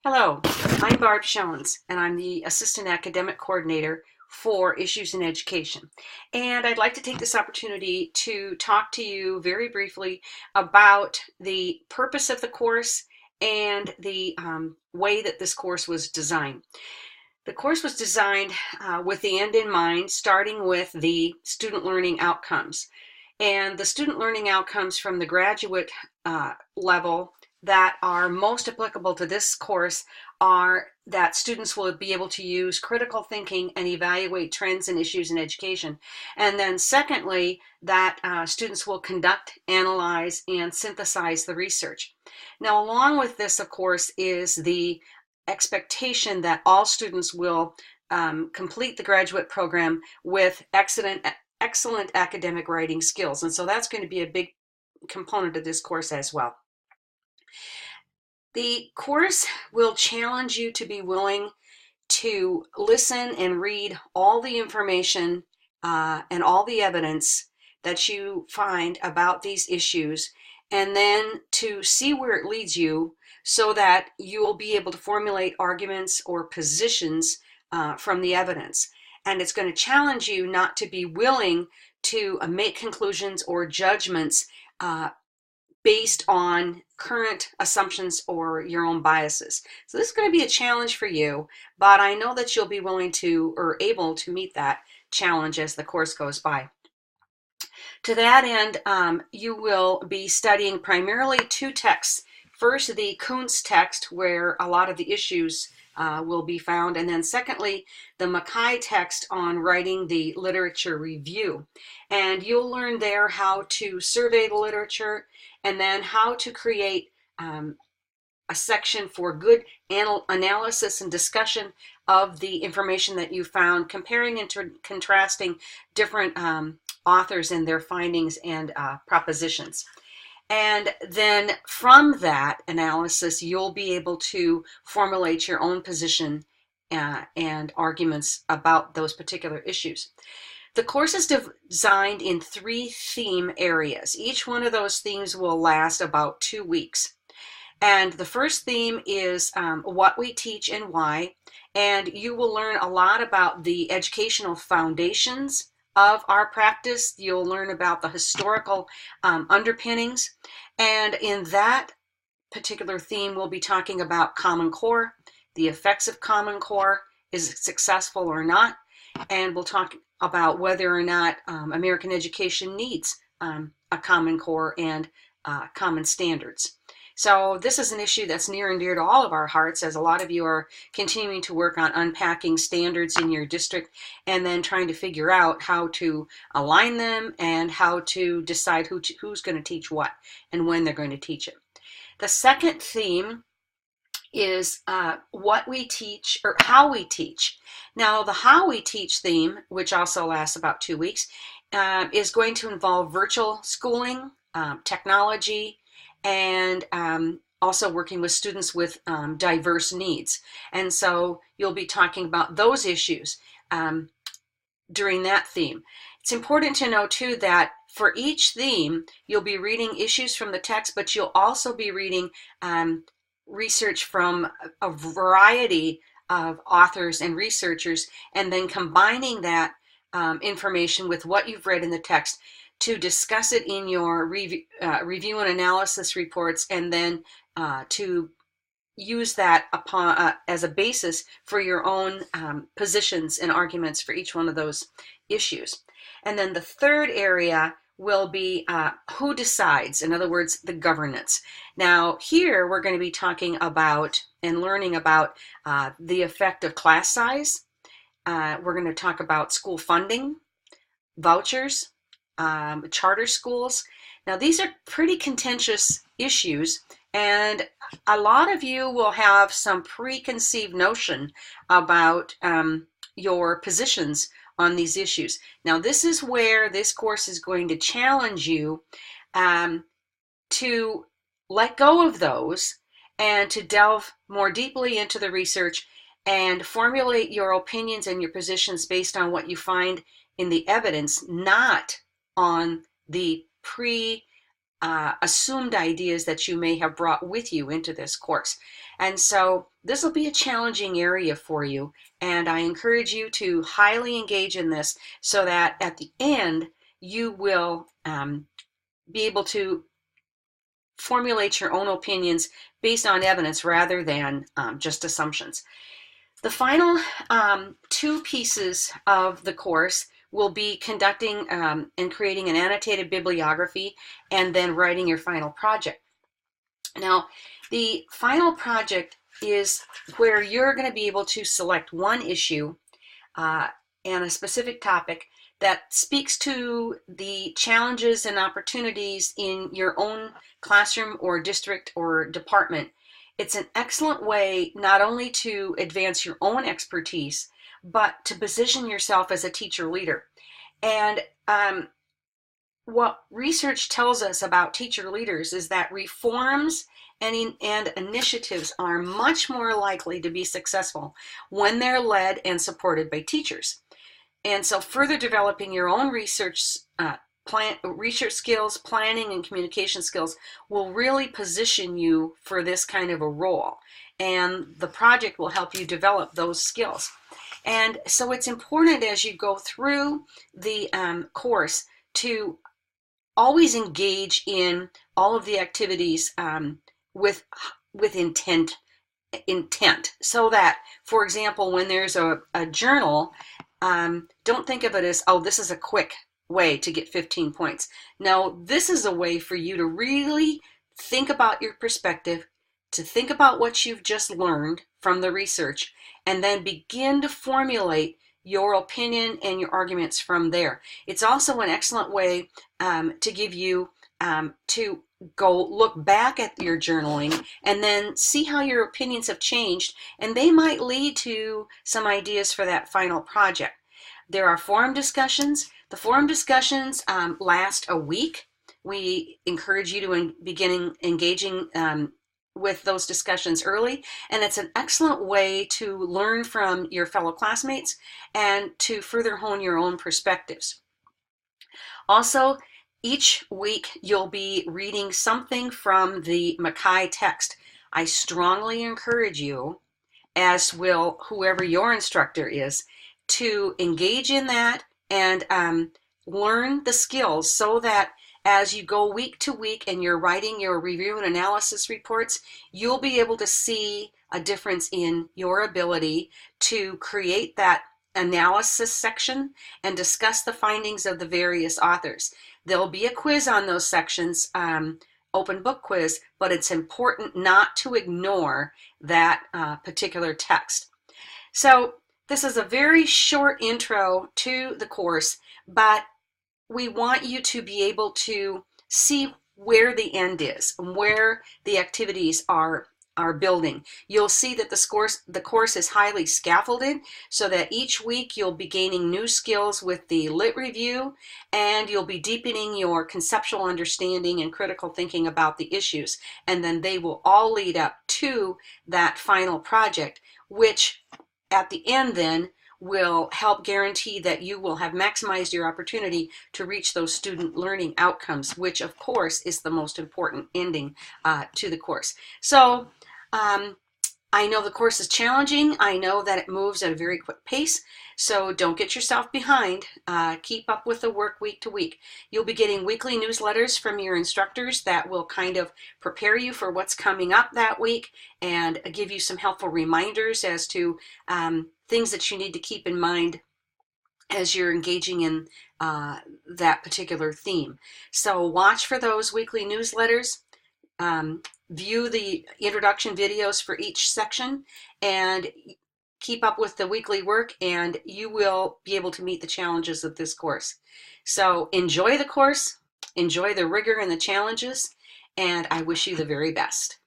Hello, I'm Barb Schoens, and I'm the Assistant Academic Coordinator for Issues in Education. And I'd like to take this opportunity to talk to you very briefly about the purpose of the course and the way that this course was designed. The course was designed with the end in mind, starting with the student learning outcomes. And the student learning outcomes from the graduate level that are most applicable to this course are that students will be able to use critical thinking and evaluate trends and issues in education. And then secondly, that students will conduct, analyze, and synthesize the research. Now, along with this, of course, is the expectation that all students will complete the graduate program with excellent academic writing skills. And so that's going to be a big component of this course as well. The course will challenge you to be willing to listen and read all the information and all the evidence that you find about these issues, and then to see where it leads you so that you will be able to formulate arguments or positions from the evidence. And it's going to challenge you not to be willing to make conclusions or judgments based on current assumptions or your own biases. So this is going to be a challenge for you, but I know that you'll be willing to or able to meet that challenge as the course goes by. To that end, you will be studying primarily two texts. First, the Kuntz text, where a lot of the issues will be found, and then secondly, the Mackay text on writing the literature review. And you'll learn there how to survey the literature and then how to create a section for good analysis and discussion of the information that you found, comparing and contrasting different authors and their findings and propositions. And then from that analysis, you'll be able to formulate your own position and arguments about those particular issues. The course is designed in 3 theme areas. Each one of those themes will last about 2 weeks. And the first theme is what we teach and why. And you will learn a lot about the educational foundations of our practice. You'll learn about the historical underpinnings. And in that particular theme, we'll be talking about Common Core, the effects of Common Core, is it successful or not, and we'll talk about whether or not American education needs a Common Core and common standards. So this is an issue that's near and dear to all of our hearts, as a lot of you are continuing to work on unpacking standards in your district and then trying to figure out how to align them and how to decide who's going to teach what and when they're going to teach it. The second theme is what we teach or how we teach. Now, the how we teach theme, which also lasts about 2 weeks, is going to involve virtual schooling, technology, and also working with students with diverse needs. And so you'll be talking about those issues during that theme. It's important to know too that for each theme, you'll be reading issues from the text, but you'll also be reading research from a variety of authors and researchers, and then combining that information with what you've read in the text to discuss it in your review and analysis reports, and then to use that upon as a basis for your own positions and arguments for each one of those issues. And then the third area will be who decides, in other words, the governance. Now here we're going to be talking about and learning about the effect of class size. We're going to talk about school funding, vouchers, charter schools. Now these are pretty contentious issues, and a lot of you will have some preconceived notion about your positions on these issues. Now this is where this course is going to challenge you to let go of those and to delve more deeply into the research and formulate your opinions and your positions based on what you find in the evidence, not on the assumed ideas that you may have brought with you into this course. And so this will be a challenging area for you, and I encourage you to highly engage in this so that at the end you will be able to formulate your own opinions based on evidence rather than just assumptions. The final two pieces of the course will be conducting and creating an annotated bibliography and then writing your final project. Now, the final project is where you're going to be able to select one issue and a specific topic that speaks to the challenges and opportunities in your own classroom or district or department. It's an excellent way not only to advance your own expertise, but to position yourself as a teacher leader. And what research tells us about teacher leaders is that reforms and initiatives are much more likely to be successful when they're led and supported by teachers. And so further developing your own research skills, planning and communication skills will really position you for this kind of a role. And the project will help you develop those skills. And so it's important as you go through the course to always engage in all of the activities with intent, so that, for example, when there's a journal, don't think of it as, oh, this is a quick way to get 15 points. No, this is a way for you to really think about your perspective, to think about what you've just learned from the research, and then begin to formulate your opinion and your arguments from there. It's also an excellent way to give you to go look back at your journaling and then see how your opinions have changed, and they might lead to some ideas for that final project. There are forum discussions. The forum discussions last a week. We encourage you to begin engaging with those discussions early, and it's an excellent way to learn from your fellow classmates and to further hone your own perspectives. Also, each week you'll be reading something from the Mackay text. I strongly encourage you, as will whoever your instructor is, to engage in that and learn the skills so that as you go week to week and you're writing your review and analysis reports, you'll be able to see a difference in your ability to create that analysis section and discuss the findings of the various authors. There'll be a quiz on those sections, open book quiz, but it's important not to ignore that particular text. So this is a very short intro to the course, but we want you to be able to see where the end is and where the activities are building. You'll see that the course is highly scaffolded, so that each week you'll be gaining new skills with the lit review, and you'll be deepening your conceptual understanding and critical thinking about the issues, and then they will all lead up to that final project, which at the end then will help guarantee that you will have maximized your opportunity to reach those student learning outcomes, which of course is the most important ending to the course. So I know the course is challenging. I know that it moves at a very quick pace, so don't get yourself behind. Keep up with the work week to week. You'll be getting weekly newsletters from your instructors that will kind of prepare you for what's coming up that week and give you some helpful reminders as to things that you need to keep in mind as you're engaging in that particular theme. So watch for those weekly newsletters. View the introduction videos for each section and keep up with the weekly work, and you will be able to meet the challenges of this course. So enjoy the course, enjoy the rigor and the challenges, and I wish you the very best.